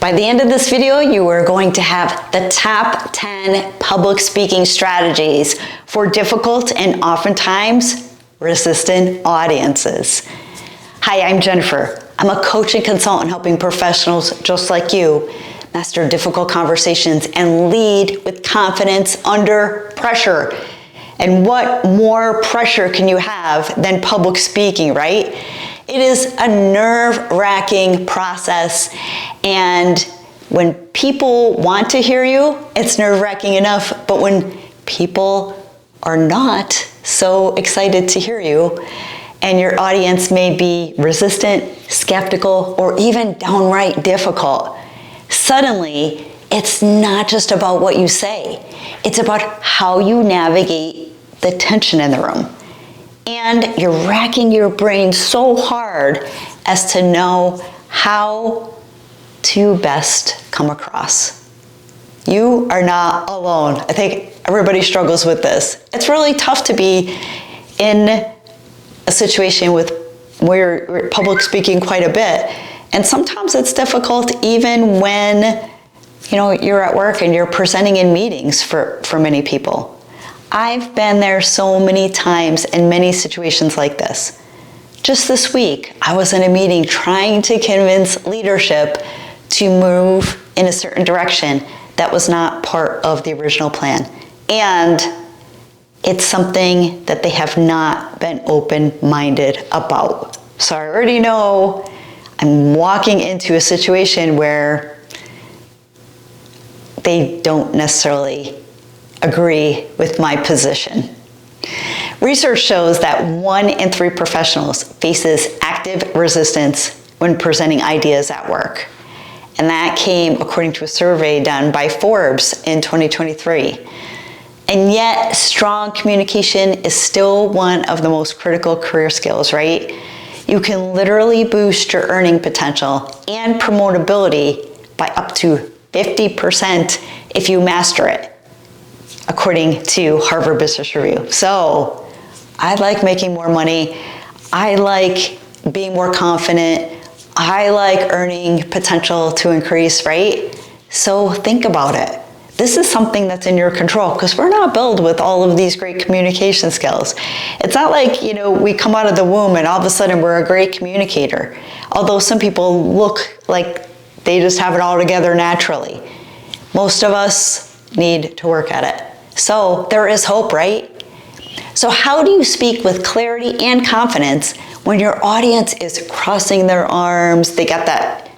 By the end of this video, you are going to have the top 10 public speaking strategies for difficult and oftentimes resistant audiences. Hi, I'm Jennifer. I'm a coach and consultant helping professionals just like you master difficult conversations and lead with confidence under pressure. And what more pressure can you have than public speaking, right? It is a nerve-wracking process, and when people want to hear you, it's nerve-wracking enough, but when people are not so excited to hear you, and your audience may be resistant, skeptical, or even downright difficult, suddenly it's not just about what you say, it's about how you navigate the tension in the room. And you're racking your brain so hard as to know how to best come across. You are not alone. I think everybody struggles with this. It's really tough to be in a situation where you're public speaking quite a bit. And sometimes it's difficult even when you're at work and you're presenting in meetings for many people. I've been there so many times in many situations like this. Just this week, I was in a meeting trying to convince leadership to move in a certain direction that was not part of the original plan. And it's something that they have not been open-minded about. So I already know I'm walking into a situation where they don't necessarily agree with my position. Research shows that 1 in 3 professionals faces active resistance when presenting ideas at work. And that came according to a survey done by Forbes in 2023. And yet, strong communication is still one of the most critical career skills, right? You can literally boost your earning potential and promotability by up to 50% if you master it, according to Harvard Business Review. So I like making more money. I like being more confident. I like earning potential to increase, right? So think about it. This is something that's in your control because we're not built with all of these great communication skills. It's not like, we come out of the womb and all of a sudden we're a great communicator. Although some people look like they just have it all together naturally. Most of us need to work at it. So there is hope, right? So how do you speak with clarity and confidence when your audience is crossing their arms? They got that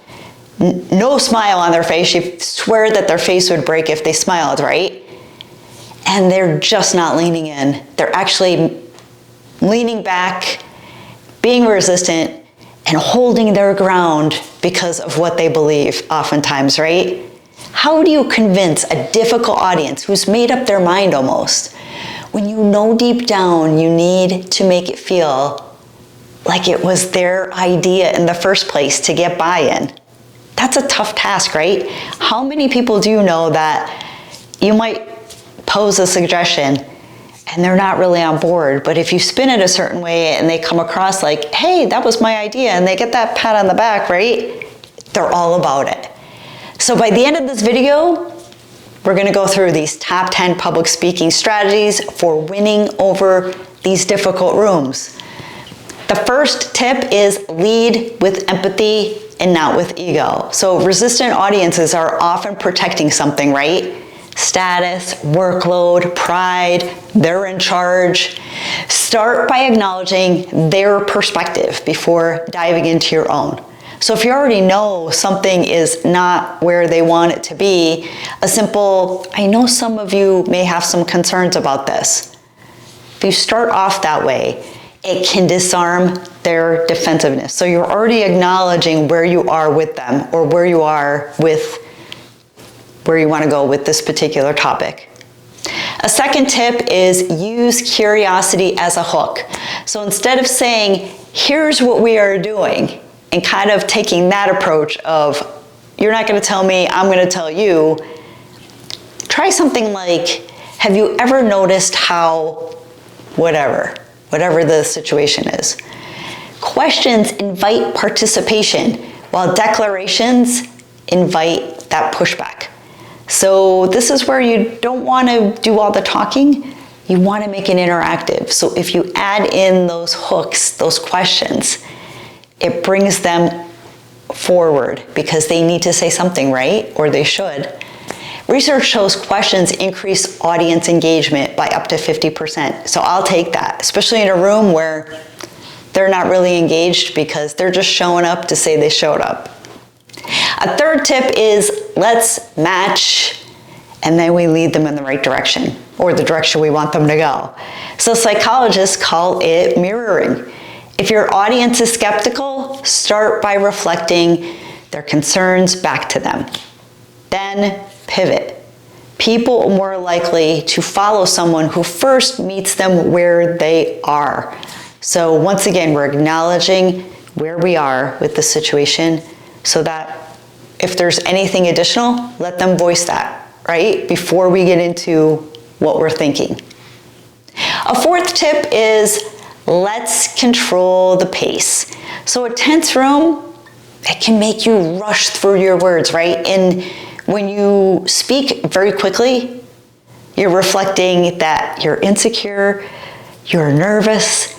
no smile on their face. You swear that their face would break if they smiled, right? And they're just not leaning in. They're actually leaning back, being resistant, and holding their ground because of what they believe oftentimes, right? How do you convince a difficult audience who's made up their mind almost, when you know deep down you need to make it feel like it was their idea in the first place to get buy-in? That's a tough task, right? How many people do you know that you might pose a suggestion and they're not really on board, but if you spin it a certain way and they come across like, hey, that was my idea, and they get that pat on the back, right? They're all about it. So by the end of this video, we're gonna go through these top 10 public speaking strategies for winning over these difficult rooms. The first tip is lead with empathy and not with ego. So resistant audiences are often protecting something, right? Status, workload, pride, they're in charge. Start by acknowledging their perspective before diving into your own. So if you already know something is not where they want it to be, I know some of you may have some concerns about this. If you start off that way, it can disarm their defensiveness. So you're already acknowledging where you are with them or where you are with where you want to go with this particular topic. A second tip is use curiosity as a hook. So instead of saying, here's what we are doing, and kind of taking that approach of, you're not going to tell me, I'm going to tell you, try something like, have you ever noticed how whatever the situation is? Questions invite participation, while declarations invite that pushback. So this is where you don't want to do all the talking. You want to make it interactive. So if you add in those hooks, those questions, it brings them forward because they need to say something, right? Or they should. Research shows questions increase audience engagement by up to 50%. So I'll take that, especially in a room where they're not really engaged because they're just showing up to say they showed up. A third tip is let's match, and then we lead them in the right direction or the direction we want them to go. So psychologists call it mirroring. If your audience is skeptical, start by reflecting their concerns back to them. Then pivot. People are more likely to follow someone who first meets them where they are. So once again, we're acknowledging where we are with the situation so that if there's anything additional, let them voice that, right? Before we get into what we're thinking. A fourth tip is let's control the pace. So a tense room, it can make you rush through your words, right? And when you speak very quickly, you're reflecting that you're insecure, you're nervous,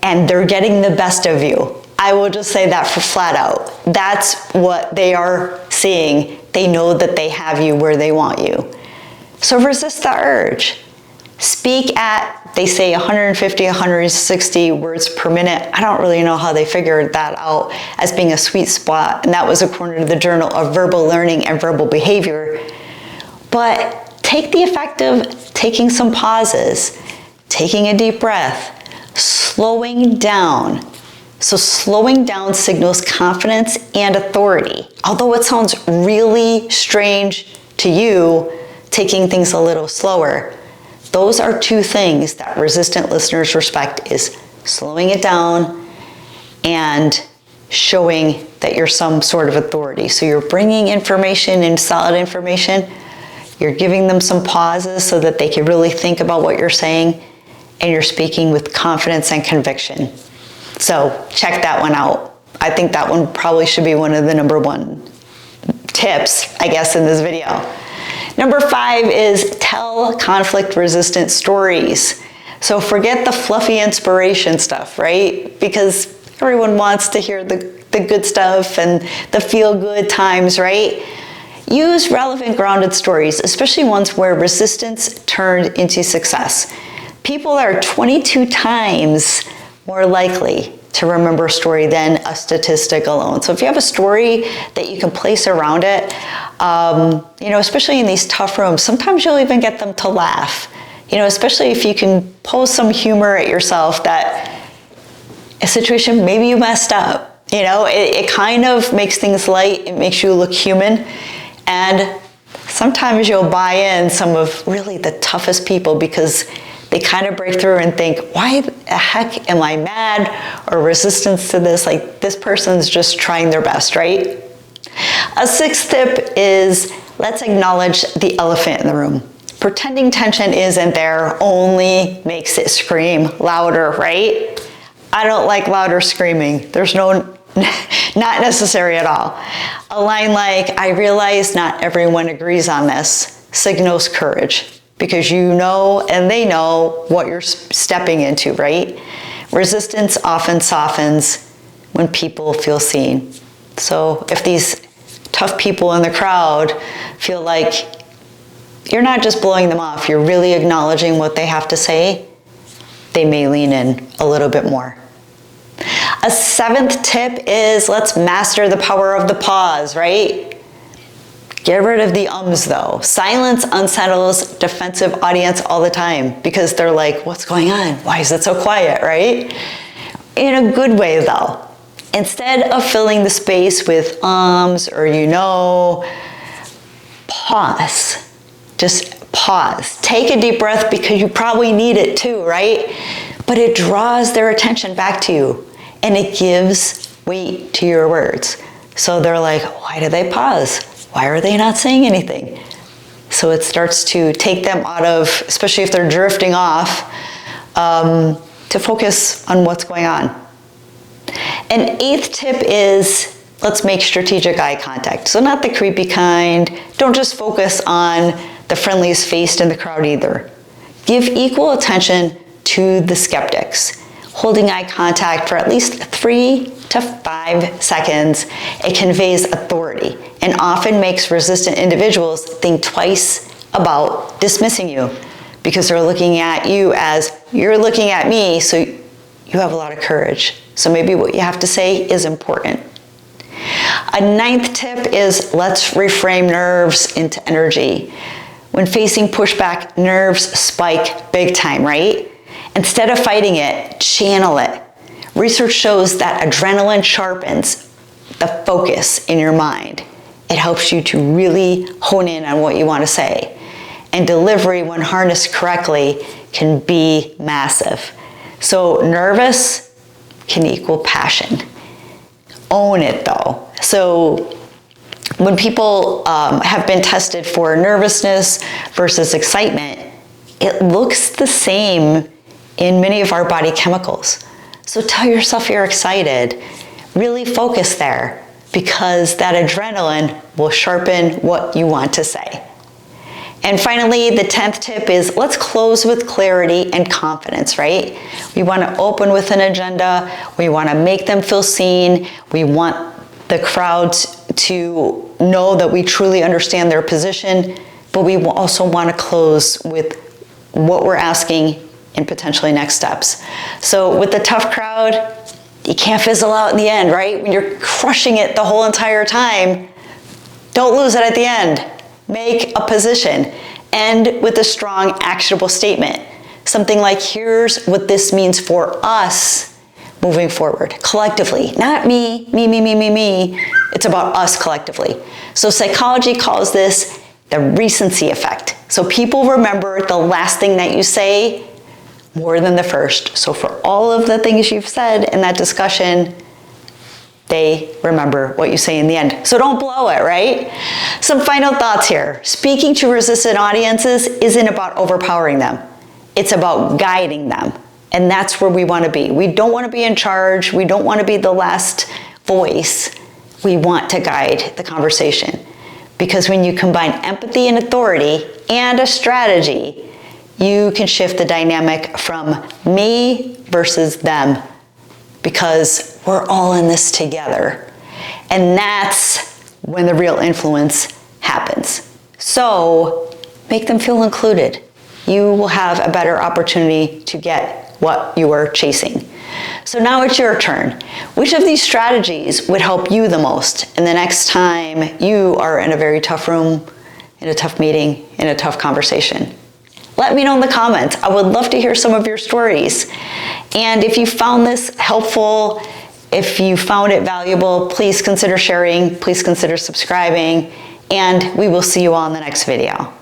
and they're getting the best of you. I will just say that for flat out. That's what they are seeing. They know that they have you where they want you. So resist the urge. Speak at, they say 150, 160 words per minute. I don't really know how they figured that out as being a sweet spot. And that was according to the Journal of Verbal Learning and Verbal Behavior. But take the effect of taking some pauses, taking a deep breath, slowing down. So slowing down signals confidence and authority. Although it sounds really strange to you, taking things a little slower, those are two things that resistant listeners respect is slowing it down and showing that you're some sort of authority. So you're bringing information and solid information. You're giving them some pauses so that they can really think about what you're saying, and you're speaking with confidence and conviction. So check that one out. I think that one probably should be one of the number one tips, I guess, in this video. Number 5 is tell conflict-resistant stories. So forget the fluffy inspiration stuff, right? Because everyone wants to hear the good stuff and the feel-good times, right? Use relevant, grounded stories, especially ones where resistance turned into success. People are 22 times more likely to remember a story than a statistic alone. So if you have a story that you can place around it, especially in these tough rooms, sometimes you'll even get them to laugh. Especially if you can pose some humor at yourself that a situation, maybe you messed up. It kind of makes things light. It makes you look human. And sometimes you'll buy in some of really the toughest people because they kind of break through and think, why the heck am I mad or resistance to this? Like, this person's just trying their best, right? A 6th tip is let's acknowledge the elephant in the room. Pretending tension isn't there only makes it scream louder, right? I don't like louder screaming. There's not necessary at all. A line like, I realize not everyone agrees on this, signals courage. Because you know and they know what you're stepping into, right? Resistance often softens when people feel seen. So if these tough people in the crowd feel like you're not just blowing them off, you're really acknowledging what they have to say, they may lean in a little bit more. A 7th tip is let's master the power of the pause, right? Get rid of the ums though. Silence unsettles defensive audience all the time because they're like, what's going on? Why is it so quiet, right? In a good way though. Instead of filling the space with ums or pause. Just pause. Take a deep breath because you probably need it too, right? But it draws their attention back to you and it gives weight to your words. So they're like, why do they pause? Why are they not saying anything? So it starts to take them out of, especially if they're drifting off, to focus on what's going on. An 8th tip is let's make strategic eye contact. So not the creepy kind. Don't just focus on the friendliest face in the crowd either. Give equal attention to the skeptics. Holding eye contact for at least 3 to 5 seconds, it conveys authority and often makes resistant individuals think twice about dismissing you because they're looking at you as you're looking at me, so you have a lot of courage. So maybe what you have to say is important. A 9th tip is let's reframe nerves into energy. When facing pushback, nerves spike big time, right? Instead of fighting it, channel it. Research shows that adrenaline sharpens the focus in your mind. It helps you to really hone in on what you want to say. And delivery, when harnessed correctly, can be massive. So nervous can equal passion. Own it though. So when people have been tested for nervousness versus excitement, it looks the same in many of our body chemicals. So tell yourself you're excited. Really focus there because that adrenaline will sharpen what you want to say. And finally, the 10th tip is let's close with clarity and confidence, right? We want to open with an agenda. We want to make them feel seen. We want the crowd to know that we truly understand their position, but we also want to close with what we're asking and potentially next steps. So with the tough crowd, you can't fizzle out in the end, right? When you're crushing it the whole entire time, don't lose it at the end. Make a position. End with a strong, actionable statement. Something like, here's what this means for us moving forward, collectively. Not me. It's about us collectively. So psychology calls this the recency effect. So people remember the last thing that you say more than the first. So for all of the things you've said in that discussion, they remember what you say in the end. So don't blow it, right? Some final thoughts here. Speaking to resistant audiences isn't about overpowering them. It's about guiding them. And that's where we want to be. We don't want to be in charge. We don't want to be the last voice. We want to guide the conversation. Because when you combine empathy and authority and a strategy, you can shift the dynamic from me versus them, because we're all in this together. And that's when the real influence happens. So make them feel included. You will have a better opportunity to get what you are chasing. So now it's your turn. Which of these strategies would help you the most? And the next time you are in a very tough room, in a tough meeting, in a tough conversation. Let me know in the comments. I would love to hear some of your stories. And if you found this helpful, if you found it valuable, please consider sharing, please consider subscribing, and we will see you all in the next video.